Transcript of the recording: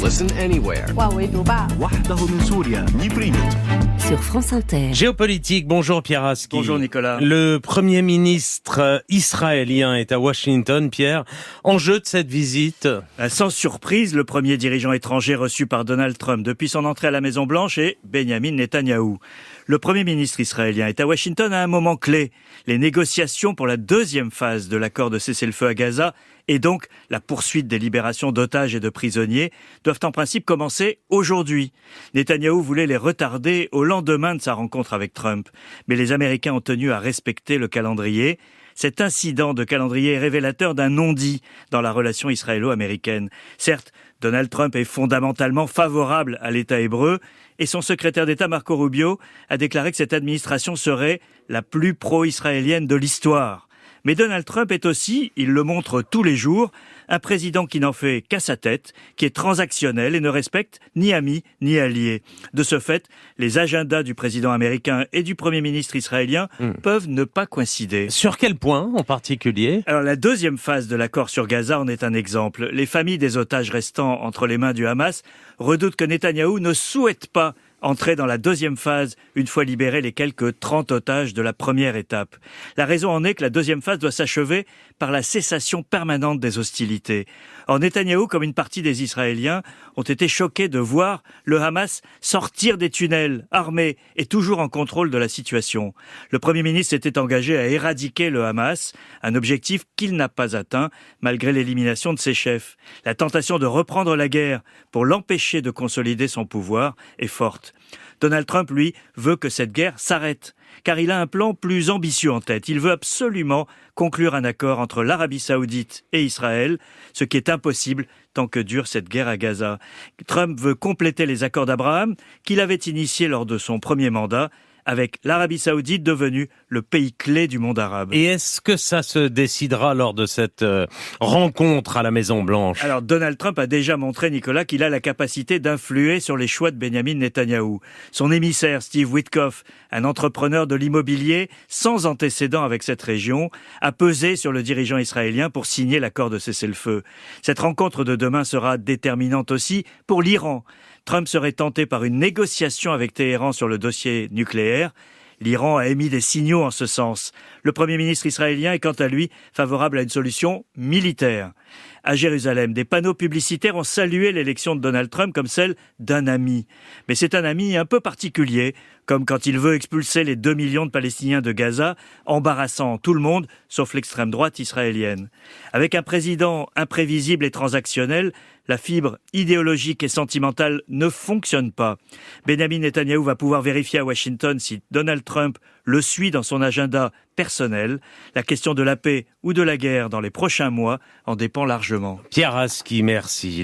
Listen anywhere. Sur France Inter. Géopolitique, bonjour Pierre Aski. Bonjour Nicolas. Le Premier ministre israélien est à Washington, Pierre. Enjeu de cette visite? Sans surprise, le premier dirigeant étranger reçu par Donald Trump depuis son entrée à la Maison-Blanche est Benjamin Netanyahou. Le Premier ministre israélien est à Washington à un moment clé. Les négociations pour la deuxième phase de l'accord de cessez-le-feu à Gaza et donc la poursuite des libérations d'otages et de prisonniers doivent en principe commencer aujourd'hui. Netanyahou voulait les retarder au lendemain de sa rencontre avec Trump. Mais les Américains ont tenu à respecter le calendrier. Cet incident de calendrier est révélateur d'un non-dit dans la relation israélo-américaine. Certes, Donald Trump est fondamentalement favorable à l'État hébreu et son secrétaire d'État Marco Rubio a déclaré que cette administration serait la plus pro-israélienne de l'histoire. Mais Donald Trump est aussi, il le montre tous les jours, un président qui n'en fait qu'à sa tête, qui est transactionnel et ne respecte ni amis ni alliés. De ce fait, les agendas du président américain et du Premier ministre israélien peuvent ne pas coïncider. Sur quel point en particulier? Alors la deuxième phase de l'accord sur Gaza en est un exemple. Les familles des otages restants entre les mains du Hamas redoutent que Netanyahou ne souhaite pas entrer dans la deuxième phase une fois libérés les quelques 30 otages de la première étape. La raison en est que la deuxième phase doit s'achever par la cessation permanente des hostilités. Or, Netanyahou, comme une partie des Israéliens, ont été choqués de voir le Hamas sortir des tunnels, armés et toujours en contrôle de la situation. Le Premier ministre s'était engagé à éradiquer le Hamas, un objectif qu'il n'a pas atteint malgré l'élimination de ses chefs. La tentation de reprendre la guerre pour l'empêcher de consolider son pouvoir est forte. Donald Trump, lui, veut que cette guerre s'arrête, car il a un plan plus ambitieux en tête. Il veut absolument conclure un accord entre l'Arabie Saoudite et Israël, ce qui est impossible tant que dure cette guerre à Gaza. Trump veut compléter les accords d'Abraham qu'il avait initiés lors de son premier mandat, avec l'Arabie Saoudite devenue le pays clé du monde arabe. Et est-ce que ça se décidera lors de cette rencontre à la Maison-Blanche? Alors Donald Trump a déjà montré, Nicolas, qu'il a la capacité d'influer sur les choix de Benjamin Netanyahou. Son émissaire, Steve Witkoff, un entrepreneur de l'immobilier sans antécédent avec cette région, a pesé sur le dirigeant israélien pour signer l'accord de cessez-le-feu. Cette rencontre de demain sera déterminante aussi pour l'Iran. Trump serait tenté par une négociation avec Téhéran sur le dossier nucléaire. L'Iran a émis des signaux en ce sens. Le Premier ministre israélien est quant à lui favorable à une solution militaire. À Jérusalem, des panneaux publicitaires ont salué l'élection de Donald Trump comme celle d'un ami. Mais c'est un ami un peu particulier, comme quand il veut expulser les 2 millions de Palestiniens de Gaza, embarrassant tout le monde, sauf l'extrême droite israélienne. Avec un président imprévisible et transactionnel, la fibre idéologique et sentimentale ne fonctionne pas. Benjamin Netanyahou va pouvoir vérifier à Washington si Donald Trump le suit dans son agenda personnel. La question de la paix ou de la guerre dans les prochains mois en dépend largement. Pierre Aski, merci.